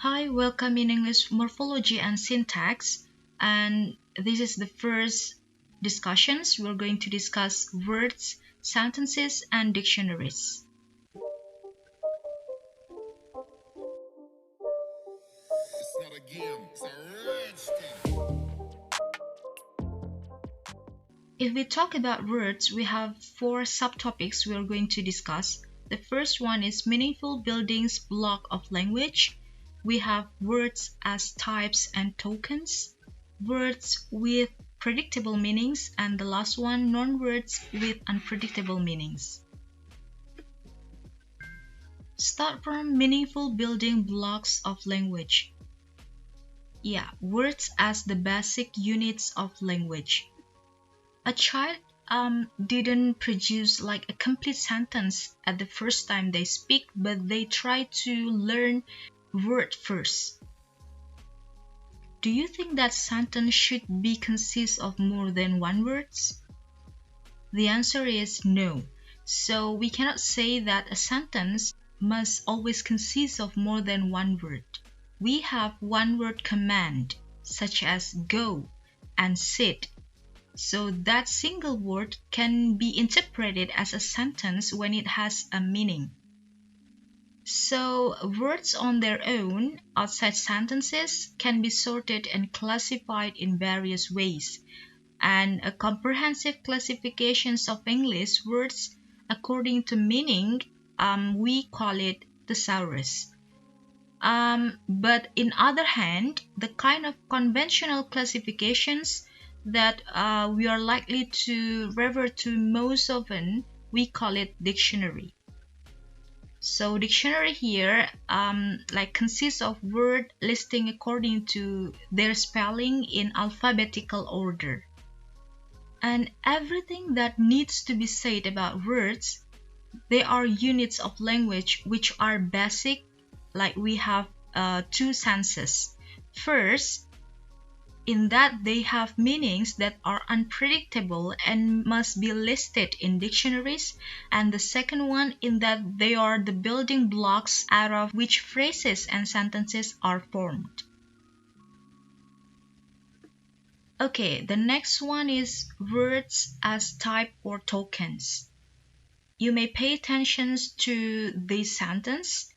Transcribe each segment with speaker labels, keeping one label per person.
Speaker 1: Hi, welcome in English Morphology and Syntax. And this is the first discussions. We're going to discuss words, sentences, and dictionaries.
Speaker 2: It's not a game, it's a rich thing.
Speaker 1: If we talk about words, we have four subtopics we're going to discuss. The first one is meaningful buildings block of language. We have words as types and tokens, words with predictable meanings, and the last one, non-words with unpredictable meanings. Start from meaningful building blocks of language. Yeah, words as the basic units of language. A child didn't produce like a complete sentence at the first time they speak, but they try to learn word first. Do you think that sentence should be consist of more than one words? The answer is no. So we cannot say that a sentence must always consist of more than one word. We have one word command such as go and sit. So that single word can be interpreted as a sentence when it has a meaning. So words on their own, outside sentences, can be sorted and classified in various ways. And a comprehensive classifications of English words according to meaning, we call it thesaurus. But in other hand, the kind of conventional classifications that we are likely to refer to most often, we call it dictionary. So dictionary here consists of word listing according to their spelling in alphabetical order. And everything that needs to be said about words, they are units of language which are basic, like we have two senses. First, in that they have meanings that are unpredictable and must be listed in dictionaries, and the second one in that they are the building blocks out of which phrases and sentences are formed. Okay, the next one is words as type or tokens. You may pay attention to this sentence.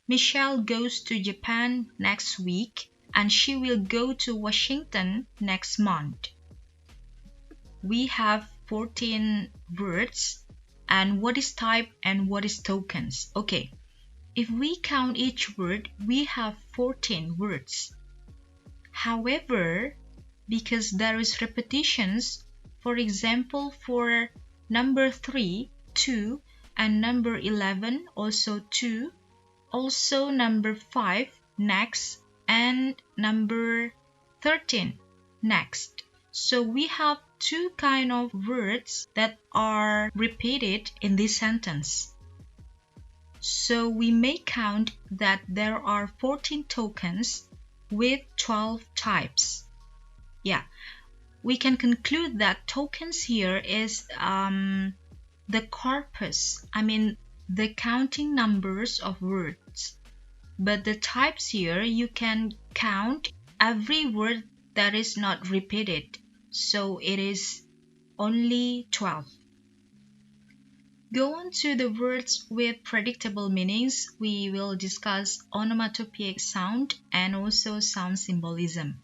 Speaker 1: Michelle goes to Japan next week and she will go to Washington next month. We have 14 words, and what is type and what is tokens? Okay, if we count each word, we have 14 words. However, because there is repetitions, for example, for number 3, 2, and number 11, also 2, also number 5, next, and number 13, next. So we have two kind of words that are repeated in this sentence. So we may count that there are 14 tokens with 12 types. Yeah, we can conclude that tokens here is the corpus, the counting numbers of words. But the types here, you can count every word that is not repeated. So it is only 12. Go on to the words with predictable meanings. We will discuss onomatopoeic sound and also sound symbolism.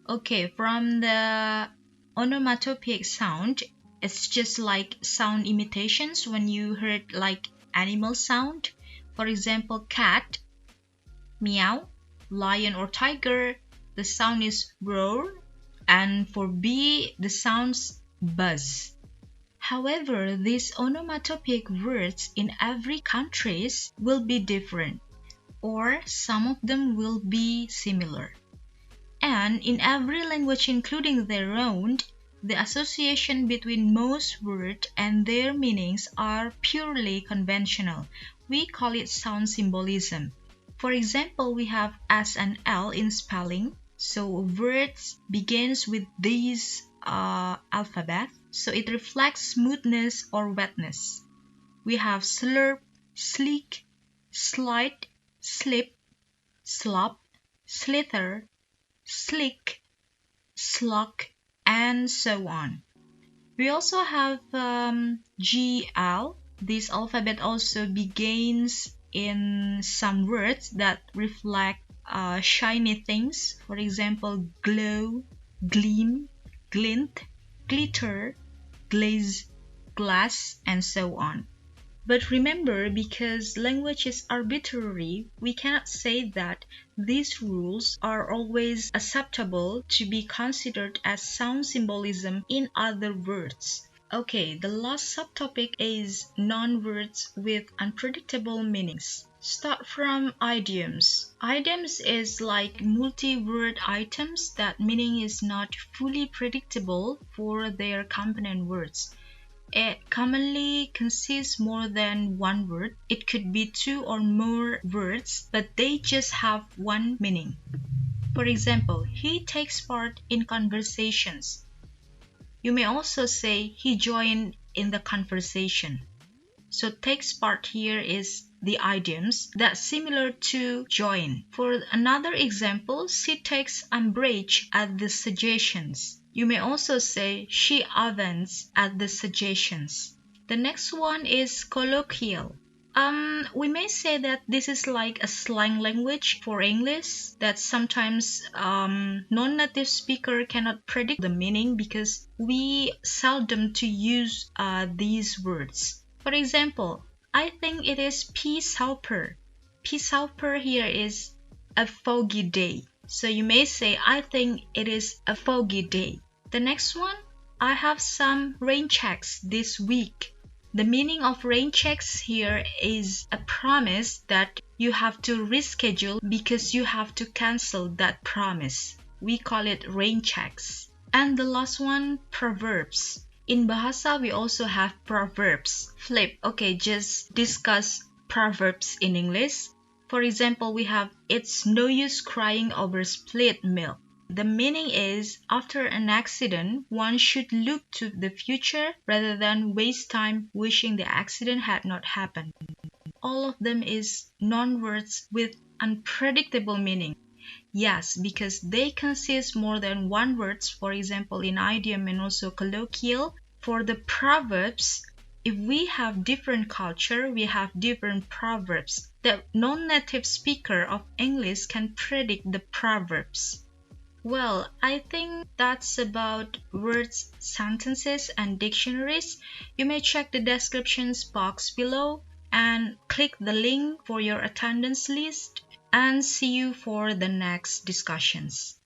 Speaker 1: Okay, from the onomatopoeic sound, it's just like sound imitations when you heard like animal sound. For example, cat, meow, lion or tiger, the sound is roar, and for bee, the sounds buzz. However, these onomatopoeic words in every countries will be different, or some of them will be similar. And in every language including their own, the association between most words and their meanings are purely conventional. We call it sound symbolism. For example, we have S and L in spelling. So words begins with these alphabet. So it reflects smoothness or wetness. We have slurp, sleek, slide, slip, slop, slither, slick, sluck, and so on. We also have GL. This alphabet also begins in some words that reflect shiny things. For example, glow, gleam, glint, glitter, glaze, glass, and so on. But remember, because language is arbitrary, we cannot say that these rules are always acceptable to be considered as sound symbolism in other words. Okay, the last subtopic is non-words with unpredictable meanings. Start from idioms. Idioms is like multi-word items that meaning is not fully predictable for their component words. It commonly consists more than one word. It could be two or more words, but they just have one meaning. For example, he takes part in conversations. You may also say he joined in the conversation. So takes part here is the idioms that's similar to join. For another example, she takes umbrage at the suggestions. You may also say she avents at the suggestions. The next one is colloquial. We may say that this is like a slang language for English that sometimes non-native speaker cannot predict the meaning because we seldom to use these words. For example, I think it is peacehelper. Peacehelper here is a foggy day. So you may say, I think it is a foggy day. The next one, I have some rain checks this week. The meaning of rain checks here is a promise that you have to reschedule because you have to cancel that promise. We call it rain checks. And the last one, proverbs. In Bahasa, we also have proverbs. Flip. Okay, just discuss proverbs in English. For example, we have, it's no use crying over spilled milk. The meaning is, after an accident, one should look to the future rather than waste time wishing the accident had not happened. All of them is non-words with unpredictable meaning. Yes, because they consist more than one words, for example, in idiom and also colloquial. For the proverbs, if we have different culture, we have different proverbs. The non-native speaker of English can predict the proverbs. Well, I think that's about words, sentences, and dictionaries. You may check the descriptions box below and click the link for your attendance list, and see you for the next discussions.